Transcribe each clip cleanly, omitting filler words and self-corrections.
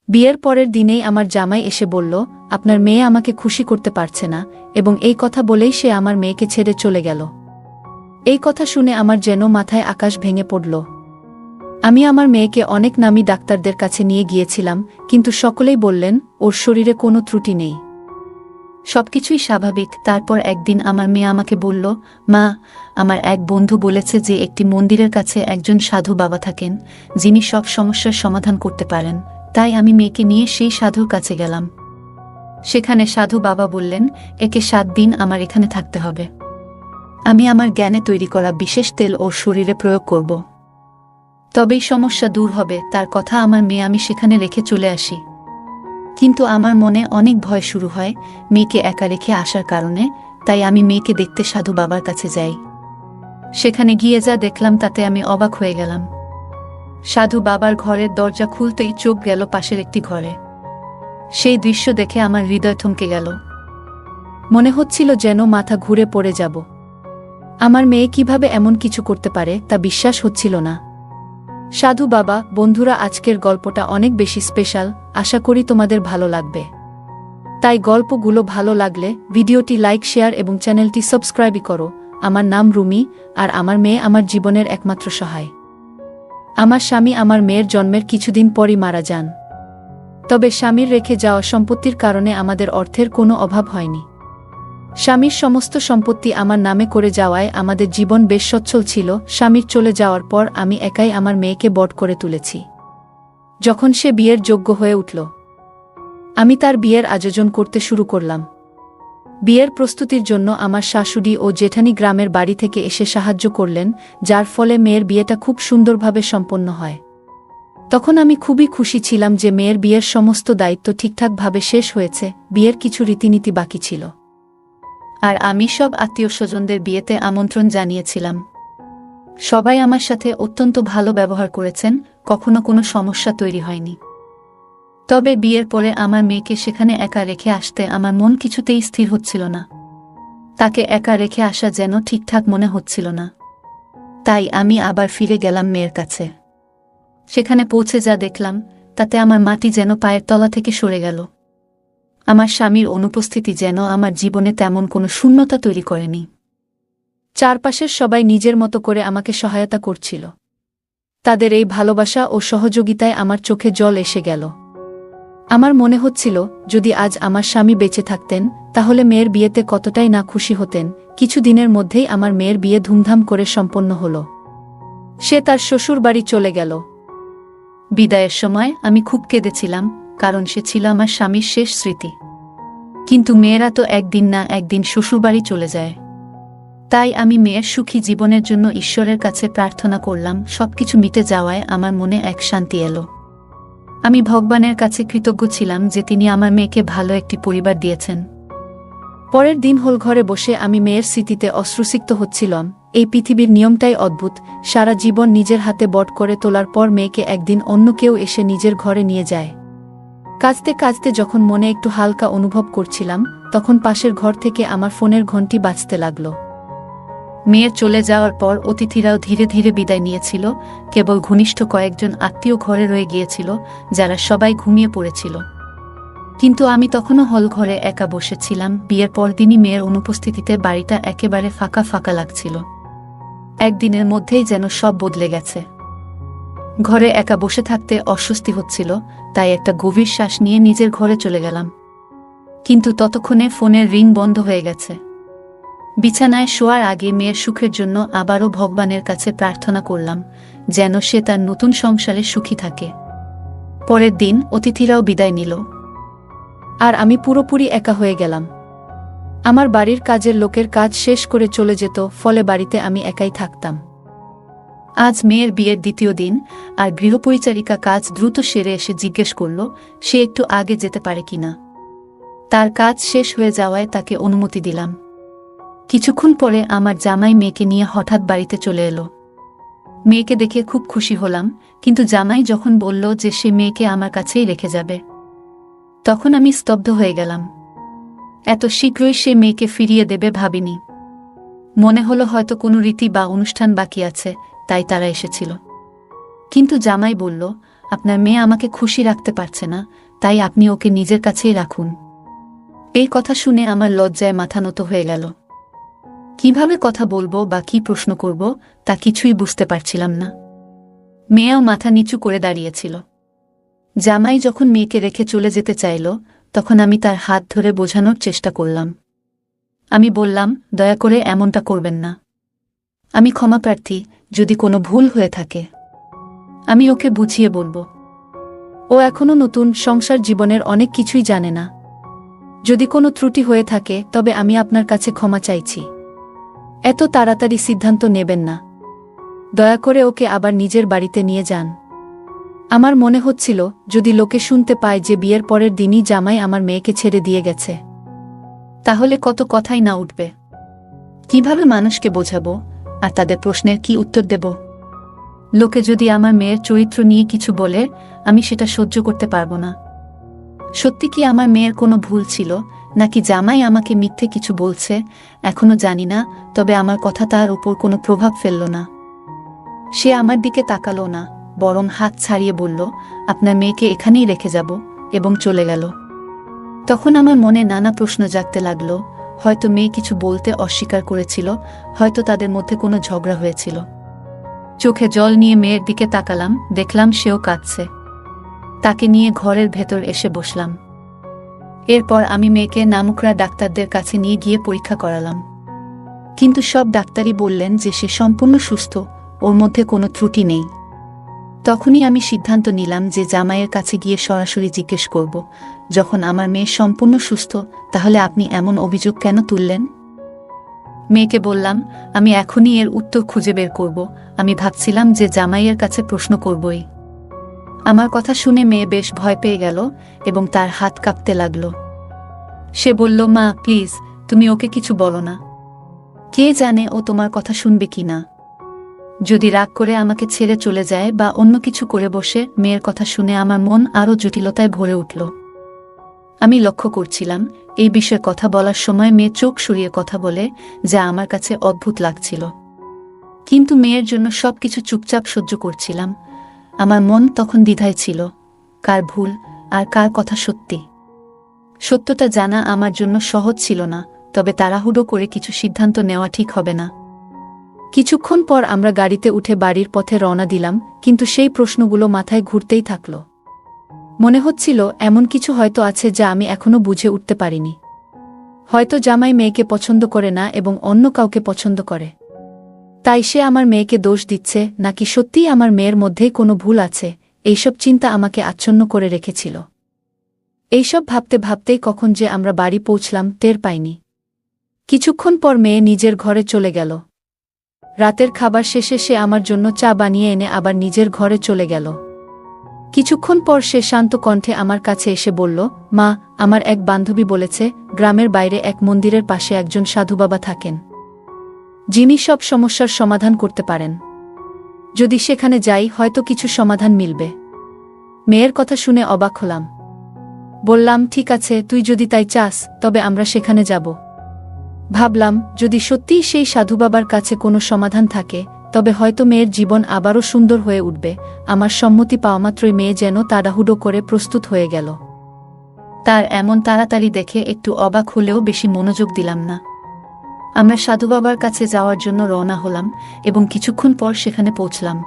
বিয়ের পরের দিনেই আমার জামাই এসে বলল, আপনার মেয়ে আমাকে খুশি করতে পারছে না, এবং এই কথা বলেই সে আমার মেয়েকে ছেড়ে চলে গেল। এই কথা শুনে আমার যেন মাথায় আকাশ ভেঙে পড়ল। আমি আমার মেয়েকে অনেক নামী ডাক্তারদের কাছে নিয়ে গিয়েছিলাম, কিন্তু সকলেই বললেন ওর শরীরে কোনো ত্রুটি নেই, সবকিছুই স্বাভাবিক। তারপর একদিন আমার মেয়ে আমাকে বলল, মা, আমার এক বন্ধু বলেছে যে একটি মন্দিরের কাছে একজন সাধু বাবা থাকেন, যিনি সব সমস্যার সমাধান করতে পারেন। তাই আমি মেয়েকে নিয়ে সেই সাধুর কাছে গেলাম। সেখানে সাধু বাবা বললেন, একে 7 দিন আমার এখানে থাকতে হবে। আমি আমার জ্ঞানে তৈরি করা বিশেষ তেল ওর শরীরে প্রয়োগ করব, তবেই সমস্যা দূর হবে। তার কথা আমার মেয়ে আমি সেখানে রেখে চলে আসি। কিন্তু আমার মনে অনেক ভয় শুরু হয় মেয়েকে একা রেখে আসার কারণে। তাই আমি মেয়েকে দেখতে সাধু বাবার কাছে যাই। সেখানে গিয়ে যা দেখলাম তাতে আমি অবাক হয়ে গেলাম। সাধু বাবার ঘরের দরজা খুলতেই চোখ গেল পাশের একটি ঘরে। সেই দৃশ্য দেখে আমার হৃদয় থমকে গেল। মনে হচ্ছিল যেন মাথা ঘুরে পড়ে যাব। আমার মেয়ে কিভাবে এমন কিছু করতে পারে তা বিশ্বাস হচ্ছিল না। সাধু বাবা, বন্ধুরা, আজকের গল্পটা অনেক বেশি স্পেশাল। আশা করি তোমাদের ভালো লাগবে। তাই গল্পগুলো ভালো লাগলে ভিডিওটি লাইক, শেয়ার এবং চ্যানেলটি সাবস্ক্রাইব করো। আমার নাম রুমি, আর আমার মেয়ে আমার জীবনের একমাত্র সহায়। আমার স্বামী আমার মেয়ের জন্মের কিছুদিন পরই মারা যান। তবে স্বামীর রেখে যাওয়া সম্পত্তির কারণে আমাদের অর্থের কোনো অভাব হয়নি। স্বামীর সমস্ত সম্পত্তি আমার নামে করে যাওয়ায় আমাদের জীবন বেশ সচ্ছল ছিল। স্বামীর চলে যাওয়ার পর আমি একাই আমার মেয়েকে বড় করে তুলেছি। যখন সে বিয়ের যোগ্য হয়ে উঠল, আমি তার বিয়ের আয়োজন করতে শুরু করলাম। বিয়ের প্রস্তুতির জন্য আমার শাশুড়ি ও জেঠানি গ্রামের বাড়ি থেকে এসে সাহায্য করলেন, যার ফলে মেয়ের বিয়েটা খুব সুন্দরভাবে সম্পন্ন হয়। তখন আমি খুবই খুশি ছিলাম যে মেয়ের বিয়ের সমস্ত দায়িত্ব ঠিকঠাকভাবে শেষ হয়েছে। বিয়ের কিছু রীতিনীতি বাকি ছিল, আর আমি সব আত্মীয়-স্বজনদের বিয়েতে আমন্ত্রণ জানিয়েছিলাম। সবাই আমার সাথে অত্যন্ত ভালো ব্যবহার করেছেন, কখনো কোনো সমস্যা তৈরি হয়নি। তবে বিয়ের পরে আমার মেয়েকে সেখানে একা রেখে আসতে আমার মন কিছুতেই স্থির হচ্ছিল না। তাকে একা রেখে আসা যেন ঠিকঠাক মনে হচ্ছিল না। তাই আমি আবার ফিরে গেলাম মেয়ের কাছে। সেখানে পৌঁছে যা দেখলাম তাতে আমার মাটি যেন পায়ের তলা থেকে সরে গেল। আমার স্বামীর অনুপস্থিতি যেন আমার জীবনে তেমন কোনো শূন্যতা তৈরি করেনি। চারপাশের সবাই নিজের মতো করে আমাকে সহায়তা করছিল। তাদের এই ভালোবাসা ও সহযোগিতায় আমার চোখে জল এসে গেল। আমার মনে হচ্ছিল, যদি আজ আমার স্বামী বেঁচে থাকতেন তাহলে মেয়ের বিয়েতে কতটাই না খুশি হতেন। কিছু দিনের মধ্যেই আমার মেয়ের বিয়ে ধুমধাম করে সম্পন্ন হল। সে তার শ্বশুর বাড়ি চলে গেল। বিদায়ের সময় আমি খুব কেঁদেছিলাম, কারণ সে ছিল আমার স্বামীর শেষ স্মৃতি। কিন্তু মেয়েরা তো একদিন না একদিন শ্বশুরবাড়ি চলে যায়। তাই আমি মেয়ের সুখী জীবনের জন্য ঈশ্বরের কাছে প্রার্থনা করলাম। সবকিছু মিটে যাওয়ায় আমার মনে এক শান্তি এলো। আমি ভগবানের কাছে কৃতজ্ঞ ছিলাম যে তিনি আমার মেয়েকে ভালো একটি পরিবার দিয়েছেন। পরের দিন হল ঘরে বসে আমি মেয়ের স্মৃতিতে অশ্রুসিক্ত হচ্ছিলাম। এই পৃথিবীর নিয়মটাই অদ্ভুত। সারা জীবন নিজের হাতে বট করে তোলার পর মেয়েকে একদিন অন্য কেউ এসে নিজের ঘরে নিয়ে যায়। কাঁদতে কাঁদতে যখন মনে একটু হালকা অনুভব করছিলাম, তখন পাশের ঘর থেকে আমার ফোনের ঘণ্টি বাজতে লাগল। মেয়ের চলে যাওয়ার পর অতিথিরাও ধীরে ধীরে বিদায় নিয়েছিল। কেবল ঘনিষ্ঠ কয়েকজন আত্মীয় ঘরে রয়ে গিয়েছিল, যারা সবাই ঘুমিয়ে পড়েছিল। কিন্তু আমি তখনও হল ঘরে একা বসেছিলাম। বিয়ের পরদিনই মেয়ের অনুপস্থিতিতে বাড়িটা একেবারে ফাঁকা ফাঁকা লাগছিল। একদিনের মধ্যেই যেন সব বদলে গেছে। ঘরে একা বসে থাকতে অস্বস্তি হচ্ছিল, তাই একটা গভীর শ্বাস নিয়ে নিজের ঘরে চলে গেলাম। কিন্তু ততক্ষণে ফোনের রিং বন্ধ হয়ে গেছে। বিছানায় শোয়ার আগে মেয়ের সুখের জন্য আবারও ভগবানের কাছে প্রার্থনা করলাম, যেন সে তার নতুন সংসারে সুখী থাকে। পরের দিন অতিথিরাও বিদায় নিল, আর আমি পুরোপুরি একা হয়ে গেলাম। আমার বাড়ির কাজের লোকের কাজ শেষ করে চলে যেত, ফলে বাড়িতে আমি একাই থাকতাম। আজ মেয়ের বিয়ের দ্বিতীয় দিন, আর গৃহপরিচারিকা কাজ দ্রুত সেরে এসে জিজ্ঞেস করল সে একটু আগে যেতে পারে কিনা। তার কাজ শেষ হয়ে যাওয়ায় তাকে অনুমতি দিলাম। কিছুক্ষণ পরে আমার জামাই মেয়েকে নিয়ে হঠাৎ বাড়িতে চলে এলো। মেয়েকে দেখে খুব খুশি হলাম, কিন্তু জামাই যখন বলল যে সে মেয়েকে আমার কাছেই রেখে যাবে, তখন আমি স্তব্ধ হয়ে গেলাম। এত শীঘ্রই সে মেয়েকে ফিরিয়ে দেবে ভাবিনি। মনে হলো হয়তো কোনো রীতি বা অনুষ্ঠান বাকি আছে, তাই তারা এসেছিল। কিন্তু জামাই বলল, আপনার মেয়ে আমাকে খুশি রাখতে পারছে না, তাই আপনি ওকে নিজের কাছেই রাখুন। এই কথা শুনে আমার লজ্জায় মাথা নত হয়ে গেল। কিভাবে কথা বলবো বা কি প্রশ্ন করব তা কিছুই বুঝতে পারছিলাম না। মেয়েও মাথা নিচু করে দাঁড়িয়েছিল। জামাই যখন মেয়েকে রেখে চলে যেতে চাইল, তখন আমি তার হাত ধরে বোঝানোর চেষ্টা করলাম। আমি বললাম, দয়া করে এমনটা করবেন না। আমি ক্ষমাপ্রার্থী যদি কোনো ভুল হয়ে থাকে। আমি ওকে বুঝিয়ে বলবো। ও এখনো নতুন, সংসার জীবনের অনেক কিছুই জানে না। যদি কোনো ত্রুটি হয়ে থাকে তবে আমি আপনার কাছে ক্ষমা চাইছি। এত তাড়াতাড়ি সিদ্ধান্ত নেবেন না। দয়া করে ওকে আবার নিজের বাড়িতে নিয়ে যান। আমার মনে হচ্ছিল যদি লোকে শুনতে পায় যে বিয়ের পরের দিনই জামাই আমার মেয়েকে ছেড়ে দিয়ে গেছে, তাহলে কত কথাই না উঠবে। কিভাবে মানুষকে বোঝাবো আর তাদের প্রশ্নের কি উত্তর দেব? লোকে যদি আমার মেয়ের চরিত্র নিয়ে কিছু বলে, আমি সেটা সহ্য করতে পারবো না। সত্যি কি আমার মেয়ের কোনো ভুল ছিল, নাকি জামাই আমাকে মিথ্যে কিছু বলছে, এখনো জানি না। তবে আমার কথা তার উপর কোনো প্রভাব ফেলল না। সে আমার দিকে তাকালো না, বরং হাত ছাড়িয়ে বলল, আপনার মেয়েকে এখানেই রেখে যাব, এবং চলে গেল। তখন আমার মনে নানা প্রশ্ন জাগতে লাগলো। হয়তো মেয়ে কিছু বলতে অস্বীকার করেছিল, হয়তো তাদের মধ্যে কোনো ঝগড়া হয়েছিল। চোখে জল নিয়ে মেয়ের দিকে তাকালাম, দেখলাম সেও কাঁদছে। তাকে নিয়ে ঘরের ভেতর এসে বসলাম। এরপর আমি মেয়েকে নামকরা ডাক্তারদের কাছে নিয়ে গিয়ে পরীক্ষা করালাম। কিন্তু সব ডাক্তারই বললেন যে সে সম্পূর্ণ সুস্থ, ওর মধ্যে কোনো ত্রুটি নেই। তখনই আমি সিদ্ধান্ত নিলাম যে জামাইয়ের কাছে গিয়ে সরাসরি জিজ্ঞেস করব, যখন আমার মেয়ে সম্পূর্ণ সুস্থ, তাহলে আপনি এমন অভিযোগ কেন তুললেন? মেয়েকে বললাম, আমি এখনই এর উত্তর খুঁজে বের করব। আমি ভাবছিলাম যে জামাইয়ের কাছে প্রশ্ন করবই। আমার কথা শুনে মেয়ে বেশ ভয় পেয়ে গেল এবং তার হাত কাঁপতে লাগল। সে বলল, মা প্লিজ, তুমি ওকে কিছু বলো না। কে জানে ও তোমার কথা শুনবে কি না। যদি রাগ করে আমাকে ছেড়ে চলে যায় বা অন্য কিছু করে বসে। মেয়ের কথা শুনে আমার মন আরও জটিলতায় ভরে উঠল। আমি লক্ষ্য করছিলাম এই বিষয়ে কথা বলার সময় মেয়ে চোখ সরিয়ে কথা বলে, যা আমার কাছে অদ্ভুত লাগছিল। কিন্তু মেয়ের জন্য সবকিছু চুপচাপ সহ্য করছিলাম। আমার মন তখন দ্বিধায় ছিল, কার ভুল আর কার কথা সত্যি। সত্যটা জানা আমার জন্য সহজ ছিল না, তবে তাড়াহুড়ো করে কিছু সিদ্ধান্ত নেওয়া ঠিক হবে না। কিছুক্ষণ পর আমরা গাড়িতে উঠে বাড়ির পথে রওনা দিলাম, কিন্তু সেই প্রশ্নগুলো মাথায় ঘুরতেই থাকল। মনে হচ্ছিল এমন কিছু হয়তো আছে যা আমি এখনো বুঝে উঠতে পারিনি। হয়তো জামাই মেয়েকে পছন্দ করে না এবং অন্য কাউকে পছন্দ করে, তাই সে আমার মেয়েকে দোষ দিচ্ছে, নাকি সত্যিই আমার মেয়ের মধ্যেই কোনো ভুল আছে। এইসব চিন্তা আমাকে আচ্ছন্ন করে রেখেছিল। এইসব ভাবতে ভাবতেই কখন যে আমরা বাড়ি পৌঁছলাম টের পাইনি। কিছুক্ষণ পর মেয়ে নিজের ঘরে চলে গেল। রাতের খাবার শেষে সে আমার জন্য চা বানিয়ে এনে আবার নিজের ঘরে চলে গেল। কিছুক্ষণ পর সে শান্ত কণ্ঠে আমার কাছে এসে বলল, মা, আমার এক বান্ধবী বলেছে গ্রামের বাইরে এক মন্দিরের পাশে একজন সাধুবাবা থাকেন, যিনি সব সমস্যার সমাধান করতে পারেন। যদি সেখানে যাই হয়তো কিছু সমাধান মিলবে। মেয়ের কথা শুনে অবাক হলাম। বললাম, ঠিক আছে, তুই যদি তাই চাস তবে আমরা সেখানে যাব। ভাবলাম, যদি সত্যিই সেই সাধুবাবার কাছে কোনো সমাধান থাকে, তবে হয়তো মেয়ের জীবন আবারও সুন্দর হয়ে উঠবে। আমার সম্মতি পাওয়ামাত্রই মেয়ে যেন তাড়াহুড়ো করে প্রস্তুত হয়ে গেল। তার এমন তাড়াতাড়ি দেখে একটু অবাক হলেও বেশি মনোযোগ দিলাম না। আমরা সাধুবাবার কাছে যাওয়ার জন্য রওনা হলাম এবং কিছুক্ষণ পর সেখানে পৌঁছলাম।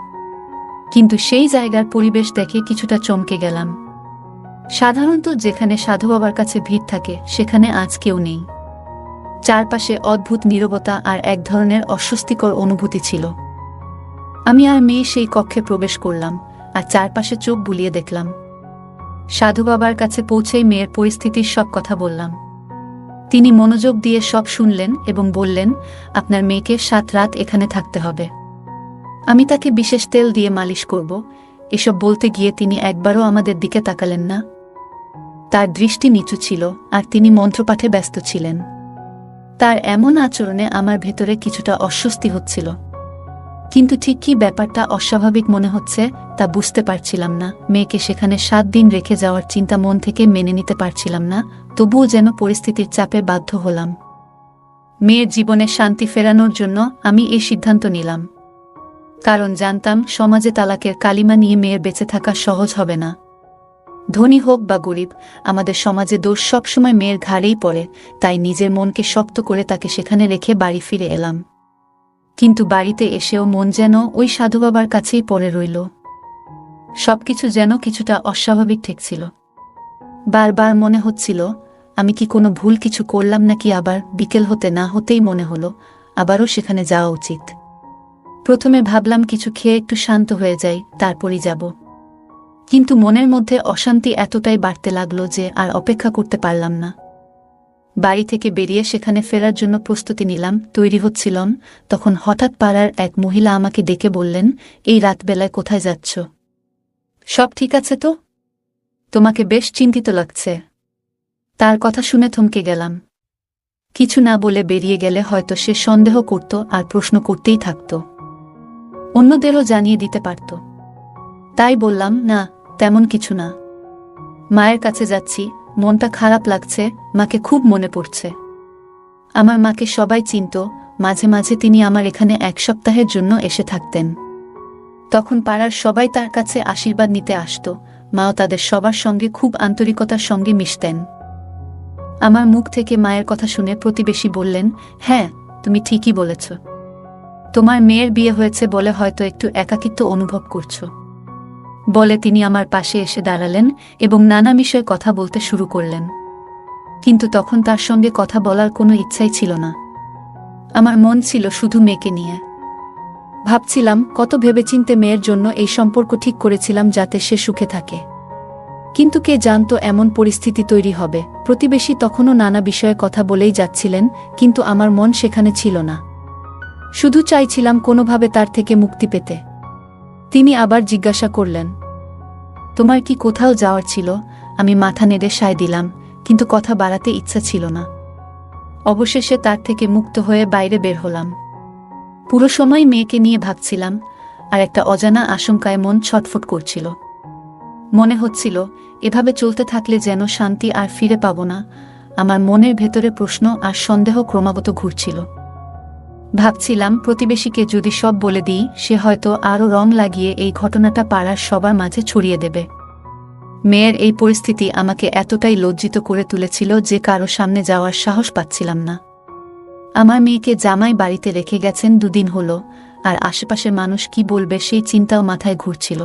কিন্তু সেই জায়গার পরিবেশ দেখে কিছুটা চমকে গেলাম। সাধারণত যেখানে সাধুবাবার কাছে ভিড় থাকে সেখানে আজ কেউ নেই। চারপাশে অদ্ভুত নীরবতা আর এক ধরনের অস্বস্তিকর অনুভূতি ছিল। আমি আর মেয়ে সেই কক্ষে প্রবেশ করলাম আর চারপাশে চোখ বুলিয়ে দেখলাম। সাধুবাবার কাছে পৌঁছেই মেয়ের পরিস্থিতির সব কথা বললাম। তিনি মনোযোগ দিয়ে সব শুনলেন এবং বললেন, আপনার মেয়েকে 7 রাত এখানে থাকতে হবে। আমি তাকে বিশেষ তেল দিয়ে মালিশ করব। এসব বলতে গিয়ে তিনি একবারও আমাদের দিকে তাকালেন না। তার দৃষ্টি নিচু ছিল আর তিনি মন্ত্রপাঠে ব্যস্ত ছিলেন। তার এমন আচরণে আমার ভেতরে কিছুটা অস্বস্তি হচ্ছিল, কিন্তু ঠিক কী ব্যাপারটা অস্বাভাবিক মনে হচ্ছে তা বুঝতে পারছিলাম না। মেয়েকে সেখানে 7 দিন রেখে যাওয়ার চিন্তা মন থেকে মেনে নিতে পারছিলাম না, তবুও যেন পরিস্থিতির চাপে বাধ্য হলাম। মেয়ের জীবনে শান্তি ফেরানোর জন্য আমি এই সিদ্ধান্ত নিলাম। কারণ জানতাম সমাজে তালাকের কালিমা নিয়ে মেয়ের বেঁচে থাকা সহজ হবে না। ধনী হোক বা গরিব, আমাদের সমাজে দোষ সবসময় মেয়ের ঘাড়েই পড়ে। তাই নিজের মনকে শক্ত করে তাকে সেখানে রেখে বাড়ি ফিরে এলাম। কিন্তু বাড়িতে এসেও মন যেন ওই সাধু বাবার কাছেই পড়ে রইল। সবকিছু যেন কিছুটা অস্বাভাবিক ঠেকছিল। বারবার মনে হচ্ছিল আমি কি কোনো ভুল কিছু করলাম নাকি। আবার বিকেল হতে না হতেই মনে হলো আবারও সেখানে যাওয়া উচিত। প্রথমে ভাবলাম কিছু খেয়ে একটু শান্ত হয়ে যাই, তারপরই যাব। কিন্তু মনের মধ্যে অশান্তি এতটাই বাড়তে লাগলো যে আর অপেক্ষা করতে পারলাম না। বাড়ি থেকে বেরিয়ে সেখানে ফেরার জন্য প্রস্তুতি নিলাম, তৈরি হচ্ছিলাম। তখন হঠাৎ পাড়ার এক মহিলা আমাকে ডেকে বললেন, এই রাতবেলায় কোথায় যাচ্ছ? সব ঠিক আছে তো? তোমাকে বেশ চিন্তিত লাগছে। তার কথা শুনে থমকে গেলাম। কিছু না বলে বেরিয়ে গেলে হয়তো সে সন্দেহ করত আর প্রশ্ন করতেই থাকত, অন্যদেরও জানিয়ে দিতে পারত। তাই বললাম, না তেমন কিছু না, মায়ের কাছে যাচ্ছি, মনটা খারাপ লাগছে, মাকে খুব মনে পড়ছে। আমার মাকে সবাই চিনত, মাঝে মাঝে তিনি আমার এখানে 1 সপ্তাহের জন্য এসে থাকতেন। তখন পাড়ার সবাই তার কাছে আশীর্বাদ নিতে আসত, মাও তাদের সবার সঙ্গে খুব আন্তরিকতার সঙ্গে মিশতেন। আমার মুখ থেকে মায়ের কথা শুনে প্রতিবেশী বললেন, হ্যাঁ তুমি ঠিকই বলেছ, তোমার মেয়ের বিয়ে হয়েছে বলে হয়তো একটু একাকিত্ব অনুভব করছো। বলে তিনি আমার পাশে এসে দাঁড়ালেন এবং নানা বিষয়ে কথা বলতে শুরু করলেন। কিন্তু তখন তার সঙ্গে কথা বলার কোনো ইচ্ছাই ছিল না। আমার মন ছিল শুধু মেয়েকে নিয়ে। ভাবছিলাম কত ভেবেচিন্তে মেয়ের জন্য এই সম্পর্ক ঠিক করেছিলাম যাতে সে সুখে থাকে। কিন্তু কে জানতো এমন পরিস্থিতি তৈরি হবে। প্রতিবেশী তখনও নানা বিষয়ে কথা বলেই যাচ্ছিলেন, কিন্তু আমার মন সেখানে ছিল না। শুধু চাইছিলাম কোনোভাবে তার থেকে মুক্তি পেতে। তিনি আবার জিজ্ঞাসা করলেন, তোমার কি কোথাও যাওয়ার ছিল? আমি মাথা নেড়ে সায় দিলাম, কিন্তু কথা বাড়াতে ইচ্ছা ছিল না। অবশেষে তার থেকে মুক্ত হয়ে বাইরে বের হলাম। পুরো সময় মেয়েকে নিয়ে ভাবছিলাম, আর একটা অজানা আশঙ্কায় মন ছটফট করছিল। মনে হচ্ছিল এভাবে চলতে থাকলে যেন শান্তি আর ফিরে পাব না। আমার মনের ভেতরে প্রশ্ন আর সন্দেহ ক্রমাগত ঘুরছিল। ভাবছিলাম প্রতিবেশীকে যদি সব বলে দিই, সে হয়তো আরও রং লাগিয়ে এই ঘটনাটা পাড়ার সবার মাঝে ছড়িয়ে দেবে। মেয়ের এই পরিস্থিতি আমাকে এতটাই লজ্জিত করে তুলেছিল যে কারো সামনে যাওয়ার সাহস পাচ্ছিলাম না। আমার মেয়েকে জামাই বাড়িতে রেখে গেছেন 2 দিন হলো, আর আশেপাশের মানুষ কি বলবে সেই চিন্তাও মাথায় ঘুরছিল।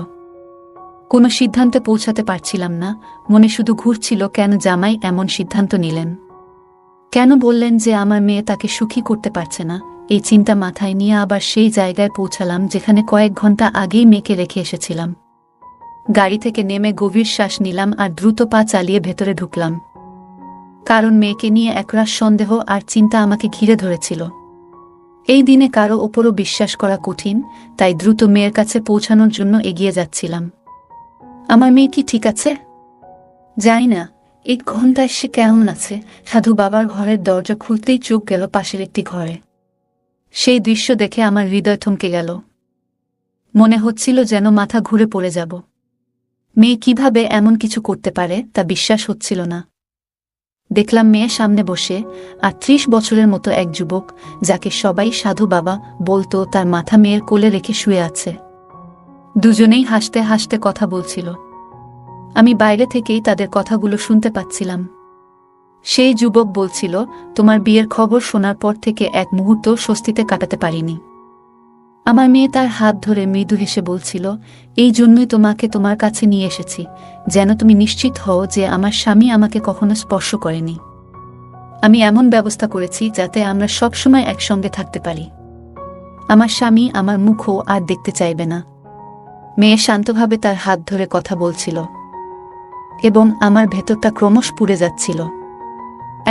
কোনো সিদ্ধান্তে পৌঁছাতে পারছিলাম না। মনে শুধু ঘুরছিল কেন জামাই এমন সিদ্ধান্ত নিলেন, কেন বললেন যে আমার মেয়ে তাকে সুখী করতে পারছে না। এই চিন্তা মাথায় নিয়ে আবার সেই জায়গায় পৌঁছালাম যেখানে কয়েক ঘন্টা আগেই মেয়েকে রেখে এসেছিলাম। গাড়ি থেকে নেমে গভীর শ্বাস নিলাম আর দ্রুত পা চালিয়ে ভেতরে ঢুকলাম। কারণ মেয়েকে নিয়ে একরাশ সন্দেহ আর চিন্তা আমাকে ঘিরে ধরেছিল। এই দিনে কারো ওপরও বিশ্বাস করা কঠিন, তাই দ্রুত মেয়ের কাছে পৌঁছানোর জন্য এগিয়ে যাচ্ছিলাম। আমার মেয়ে কি ঠিক আছে? জানি না। 1 ঘন্টায় সে কেমন আছে? সাধু বাবার ঘরের দরজা খুলতেই চোখ গেল পাশের একটি ঘরে। সেই দৃশ্য দেখে আমার হৃদয় থমকে গেল। মনে হচ্ছিল যেন মাথা ঘুরে পড়ে যাব। মেয়ে কিভাবে এমন কিছু করতে পারে তা বিশ্বাস হচ্ছিল না। দেখলাম মেয়ে সামনে বসে, আর 30 বছরের মতো এক যুবক, যাকে সবাই সাধু বাবা বলতো, তার মাথা মেয়ের কোলে রেখে শুয়ে আছে। দুজনেই হাসতে হাসতে কথা বলছিল। আমি বাইরে থেকেই তাদের কথাগুলো শুনতে পাচ্ছিলাম। সেই যুবক বলছিল, তোমার বিয়ের খবর শোনার পর থেকে এক মুহূর্ত স্বস্তিতে কাটাতে পারিনি। আমার মেয়ে তার হাত ধরে মৃদু হেসে বলছিল, এই জন্যই তোমাকে তোমার কাছে নিয়ে এসেছি, যেন তুমি নিশ্চিত হও যে আমার স্বামী আমাকে কখনো স্পর্শ করেনি। আমি এমন ব্যবস্থা করেছি যাতে আমরা সব সময় একসঙ্গে থাকতে পারি। আমার স্বামী আমার মুখও আর দেখতে চাইবে না। মেয়ে শান্তভাবে তার হাত ধরে কথা বলছিল, এবং আমার ভেতরটা ক্রমশ পুড়ে যাচ্ছিল।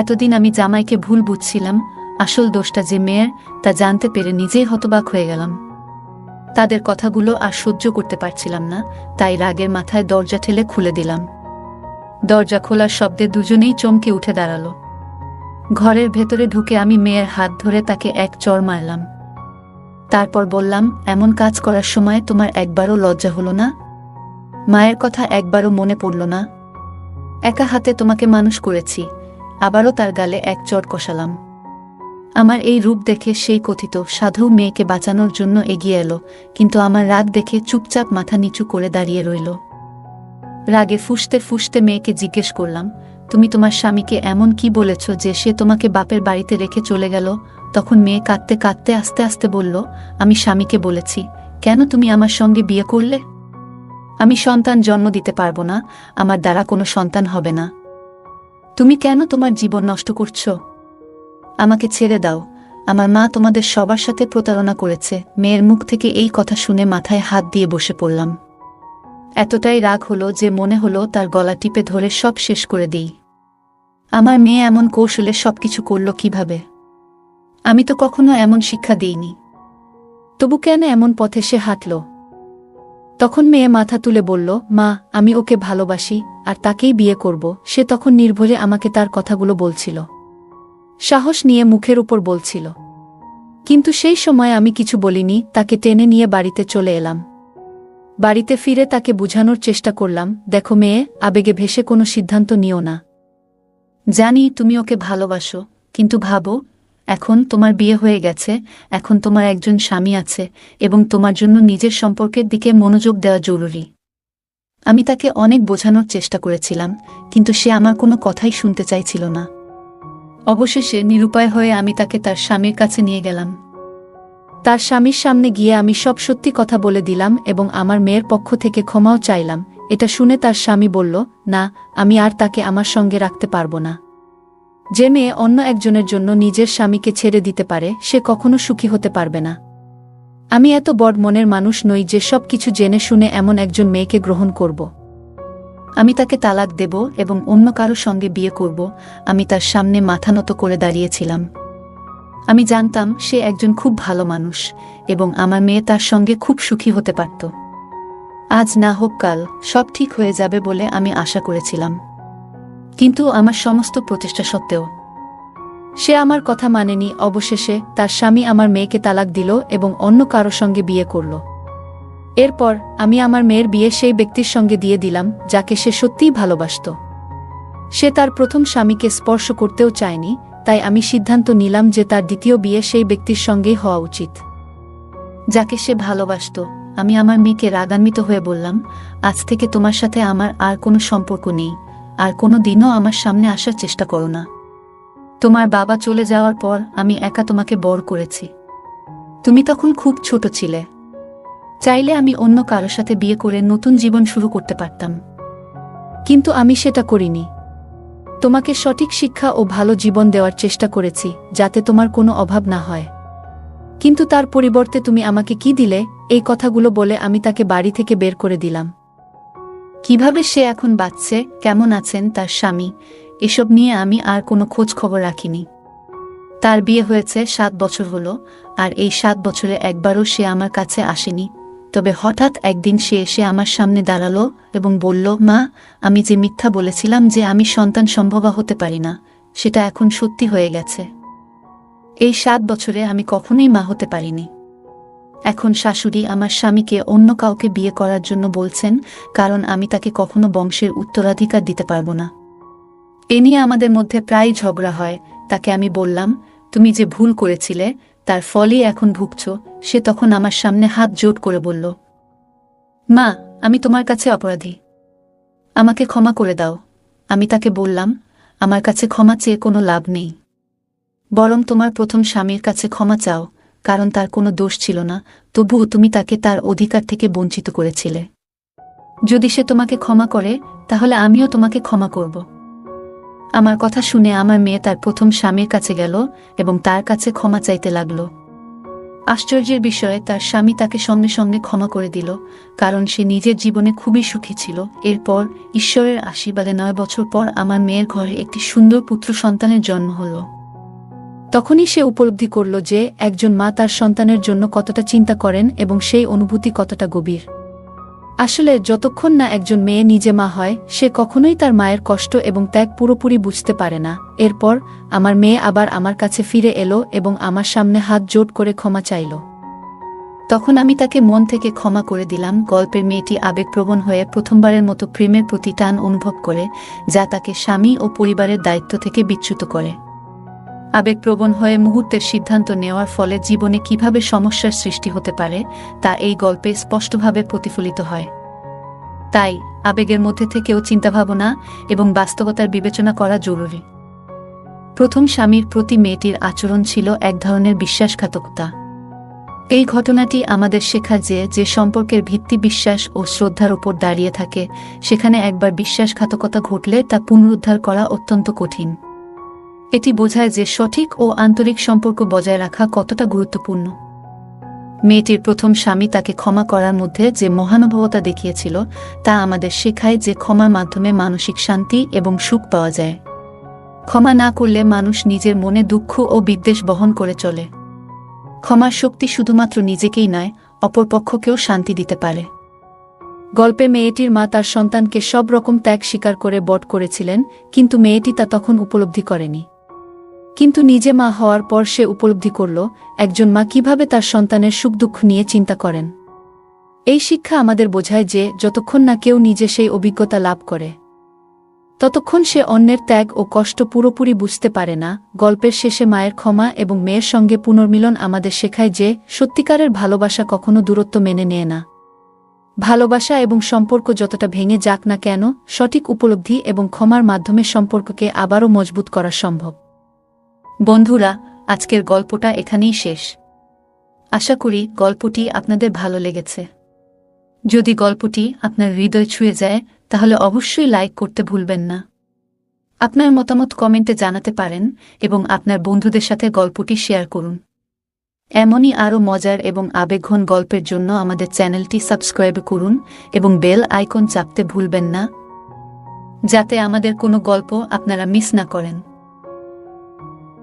এতদিন আমি জামাইকে ভুল বুঝছিলাম, আসল দোষটা যে মেয়ের তা জানতে পেরে নিজেই হতবাক হয়ে গেলাম। তাদের কথাগুলো আর সহ্য করতে পারছিলাম না, তাই রাগের মাথায় দরজা ঠেলে খুলে দিলাম। দরজা খোলার শব্দে দুজনেই চমকে উঠে দাঁড়ালো। ঘরের ভেতরে ঢুকে আমি মেয়ের হাত ধরে তাকে এক চড় মারলাম। তারপর বললাম, এমন কাজ করার সময় তোমার একবারও লজ্জা হলো না? মায়ের কথা একবারও মনে পড়ল না? একা হাতে তোমাকে মানুষ করেছি। আবারও তার গালে এক চড় কষালাম। আমার এই রূপ দেখে সেই কথিত সাধু মেয়েকে বাঁচানোর জন্য এগিয়ে এলো, কিন্তু আমার রাগ দেখে চুপচাপ মাথা নিচু করে দাঁড়িয়ে রইল। রাগে ফুঁসতে ফুঁসতে মেয়েকে জিজ্ঞেস করলাম, তুমি তোমার স্বামীকে এমন কি বলেছ যে সে তোমাকে বাপের বাড়িতে রেখে চলে গেল? তখন মেয়ে কাঁদতে কাঁদতে আস্তে আস্তে বলল, আমি স্বামীকে বলেছি, কেন তুমি আমার সঙ্গে বিয়ে করলে? আমি সন্তান জন্ম দিতে পারবো না, আমার দ্বারা কোনো সন্তান হবে না। তুমি কেন তোমার জীবন নষ্ট করছো? আমাকে ছেড়ে দাও, আমার মা তোমাদের সবার সাথে প্রতারণা করেছে। মেয়ের মুখ থেকে এই কথা শুনে মাথায় হাত দিয়ে বসে পড়লাম। এতটাই রাগ হলো যে মনে হলো তার গলা টিপে ধরে সব শেষ করে দিই। আমার মেয়ে এমন কৌশলে সবকিছু করল কিভাবে? আমি তো কখনো এমন শিক্ষা দিইনি। তবু কেন এমন পথে সে হাঁটল? তখন মেয়ে মাথা তুলে বলল, মা, আমি ওকে ভালোবাসি আর তাকেই বিয়ে করব। সে তখন নির্ভরে আমাকে তার কথাগুলো বলছিল, সাহস নিয়ে মুখের উপর বলছিল। কিন্তু সেই সময় আমি কিছু বলিনি, তাকে টেনে নিয়ে বাড়িতে চলে এলাম। বাড়িতে ফিরে তাকে বুঝানোর চেষ্টা করলাম, দেখো মেয়ে, আবেগে ভেসে কোনো সিদ্ধান্ত নিও না। জানি তুমি ওকে ভালোবাসো, কিন্তু ভাবো, এখন তোমার বিয়ে হয়ে গেছে, এখন তোমার একজন স্বামী আছে এবং তোমার জন্য নিজের সম্পর্কের দিকে মনোযোগ দেওয়া জরুরি। আমি তাকে অনেক বোঝানোর চেষ্টা করেছিলাম, কিন্তু সে আমার কোনো কথাই শুনতে চাইছিল না। অবশেষে নিরুপায় হয়ে আমি তাকে তার স্বামীর কাছে নিয়ে গেলাম। তার স্বামীর সামনে গিয়ে আমি সব সত্যি কথা বলে দিলাম এবং আমার মেয়ের পক্ষ থেকে ক্ষমাও চাইলাম। এটা শুনে তার স্বামী বলল, না, আমি আর তাকে আমার সঙ্গে রাখতে পারবো না। যে মেয়ে অন্য একজনের জন্য নিজের স্বামীকে ছেড়ে দিতে পারে, সে কখনো সুখী হতে পারবে না। আমি এত বড় মনের মানুষ নই যে সব কিছু জেনে শুনে এমন একজন মেয়েকে গ্রহণ করব। আমি তাকে তালাক দেব এবং অন্য কারো সঙ্গে বিয়ে করব। আমি তার সামনে মাথা নত করে দাঁড়িয়েছিলাম। আমি জানতাম সে একজন খুব ভালো মানুষ এবং আমার মেয়ে তার সঙ্গে খুব সুখী হতে পারত। আজ না হোক কাল সব ঠিক হয়ে যাবে বলে আমি আশা করেছিলাম। কিন্তু আমার সমস্ত প্রচেষ্টা সত্ত্বেও সে আমার কথা মানেনি। অবশেষে তার স্বামী আমার মেয়েকে তালাক দিল এবং অন্য কারো সঙ্গে বিয়ে করল। এরপর আমি আমার মেয়ের বিয়ে সেই ব্যক্তির সঙ্গে দিয়ে দিলাম যাকে সে সত্যিই ভালোবাসত। সে তার প্রথম স্বামীকে স্পর্শ করতেও চায়নি, তাই আমি সিদ্ধান্ত নিলাম যে তার দ্বিতীয় বিয়ে সেই ব্যক্তির সঙ্গেই হওয়া উচিত যাকে সে ভালোবাসত। আমি আমার মেয়েকে রাগান্বিত হয়ে বললাম, আজ থেকে তোমার সাথে আমার আর কোনো সম্পর্ক নেই, আর কোনো দিনও আমার সামনে আসার চেষ্টা করো না। তোমার বাবা চলে যাওয়ার পর আমি একা তোমাকে বড় করেছি। তুমি তখন খুব ছোট ছিলে। চাইলে আমি অন্য কারো সাথে বিয়ে করে নতুন জীবন শুরু করতে পারতাম, কিন্তু আমি সেটা করিনি। তোমাকে সঠিক শিক্ষা ও ভালো জীবন দেওয়ার চেষ্টা করেছি যাতে তোমার কোনো অভাব না হয়। কিন্তু তার পরিবর্তে তুমি আমাকে কি দিলে? এই কথাগুলো বলে আমি তাকে বাড়ি থেকে বের করে দিলাম। কিভাবে সে এখন বাঁচছে, কেমন আছেন তার স্বামী, এসব নিয়ে আমি আর কোনো খোঁজ খবর রাখিনি। তার বিয়ে হয়েছে 7 বছর হলো, আর এই 7 বছরে একবারও সে আমার কাছে আসেনি। তবে হঠাৎ একদিন সে এসে আমার সামনে দাঁড়ালো এবং বলল, মা, আমি যে মিথ্যা বলেছিলাম যে আমি সন্তান সম্ভবা হতে পারি না, সেটা এখন সত্যি হয়ে গেছে। এই 7 বছরে আমি কখনোই মা হতে পারিনি। এখন শাশুড়ি আমার স্বামীকে অন্য কাউকে বিয়ে করার জন্য বলছেন, কারণ আমি তাকে কখনো বংশের উত্তরাধিকার দিতে পারবো না। এ নিয়ে আমাদের মধ্যে প্রায় ঝগড়া হয়। তাকে আমি বললাম, তুমি যে ভুল করেছিলে তার ফলই এখন ভুগছ। সে তখন আমার সামনে হাত জোড় করে বলল, মা, আমি তোমার কাছে অপরাধী, আমাকে ক্ষমা করে দাও। আমি তাকে বললাম, আমার কাছে ক্ষমা চেয়ে কোনো লাভ নেই, বরং তোমার প্রথম স্বামীর কাছে ক্ষমা চাও, কারণ তার কোনো দোষ ছিল না, তবুও তুমি তাকে তার অধিকার থেকে বঞ্চিত করেছিলে। যদি সে তোমাকে ক্ষমা করে, তাহলে আমিও তোমাকে ক্ষমা করব। আমার কথা শুনে আমার মেয়ে তার প্রথম স্বামীর কাছে গেল এবং তার কাছে ক্ষমা চাইতে লাগল। আশ্চর্যের বিষয়ে তার স্বামী তাকে সঙ্গে সঙ্গে ক্ষমা করে দিল, কারণ সে নিজের জীবনে খুবই সুখী ছিল। এরপর ঈশ্বরের আশীর্বাদে 9 বছর পর আমার মেয়ের ঘরে একটি সুন্দর পুত্র সন্তানের জন্ম হল। তখনই সে উপলব্ধি করল যে একজন মা তার সন্তানের জন্য কতটা চিন্তা করেন এবং সেই অনুভূতি কতটা গভীর। আসলে যতক্ষণ না একজন মেয়ে নিজে মা হয়, সে কখনোই তার মায়ের কষ্ট এবং ত্যাগ পুরোপুরি বুঝতে পারে না। এরপর আমার মেয়ে আবার আমার কাছে ফিরে এলো এবং আমার সামনে হাত জোড় করে ক্ষমা চাইল। তখন আমি তাকে মন থেকে ক্ষমা করে দিলাম। গল্পের মেয়েটি আবেগপ্রবণ হয়ে প্রথমবারের মতো প্রেমের প্রতি টান অনুভব করে, যা তাকে স্বামী ও পরিবারের দায়িত্ব থেকে বিচ্যুত করে। আবেগপ্রবণ হয়ে মুহূর্তের সিদ্ধান্ত নেওয়ার ফলে জীবনে কিভাবে সমস্যার সৃষ্টি হতে পারে তা এই গল্পে স্পষ্টভাবে প্রতিফলিত হয়। তাই আবেগের মধ্যে থেকেও চিন্তাভাবনা এবং বাস্তবতার বিবেচনা করা জরুরি। প্রথম স্বামীর প্রতি মেয়েটির আচরণ ছিল এক ধরনের বিশ্বাসঘাতকতা। এই ঘটনাটি আমাদের শেখায় যে সম্পর্কের ভিত্তি বিশ্বাস ও শ্রদ্ধার উপর দাঁড়িয়ে থাকে, সেখানে একবার বিশ্বাসঘাতকতা ঘটলে তা পুনরুদ্ধার করা অত্যন্ত কঠিন। এটি বোঝায় যে সঠিক ও আন্তরিক সম্পর্ক বজায় রাখা কতটা গুরুত্বপূর্ণ। মেয়েটির প্রথম স্বামী তাকে ক্ষমা করার মধ্যে যে মহানুভবতা দেখিয়েছিল, তা আমাদের শেখায় যে ক্ষমার মাধ্যমে মানসিক শান্তি এবং সুখ পাওয়া যায়। ক্ষমা না করলে মানুষ নিজের মনে দুঃখ ও বিদ্বেষ বহন করে চলে। ক্ষমার শক্তি শুধুমাত্র নিজেকেই নয়, অপরপক্ষকেও শান্তি দিতে পারে। গল্পে মেয়েটির মা তার সন্তানকে সব রকম ত্যাগ স্বীকার করে বট করেছিলেন, কিন্তু মেয়েটি তা তখন উপলব্ধি করেনি। কিন্তু নিজে মা হওয়ার পর সে উপলব্ধি করল একজন মা কিভাবে তার সন্তানের সুখ দুঃখ নিয়ে চিন্তা করেন। এই শিক্ষা আমাদের বোঝায় যে যতক্ষণ না কেউ নিজে সেই অভিজ্ঞতা লাভ করে, ততক্ষণ সে অন্যের ত্যাগ ও কষ্ট পুরোপুরি বুঝতে পারে না। গল্পের শেষে মায়ের ক্ষমা এবং মেয়ের সঙ্গে পুনর্মিলন আমাদের শেখায় যে সত্যিকারের ভালোবাসা কখনো দূরত্ব মেনে নেয় না। ভালোবাসা এবং সম্পর্ক যতটা ভেঙে যাক না কেন, সঠিক উপলব্ধি এবং ক্ষমার মাধ্যমে সম্পর্ককে আবারও মজবুত করা সম্ভব। বন্ধুরা, আজকের গল্পটা এখানেই শেষ। আশা করি গল্পটি আপনাদের ভালো লেগেছে। যদি গল্পটি আপনার হৃদয় ছুঁয়ে যায়, তাহলে অবশ্যই লাইক করতে ভুলবেন না। আপনার মতামত কমেন্টে জানাতে পারেন এবং আপনার বন্ধুদের সাথে গল্পটি শেয়ার করুন। এমনই আরও মজার এবং আবেগঘন গল্পের জন্য আমাদের চ্যানেলটি সাবস্ক্রাইব করুন এবং বেল আইকন চাপতে ভুলবেন না, যাতে আমাদের কোনো গল্প আপনারা মিস না করেন।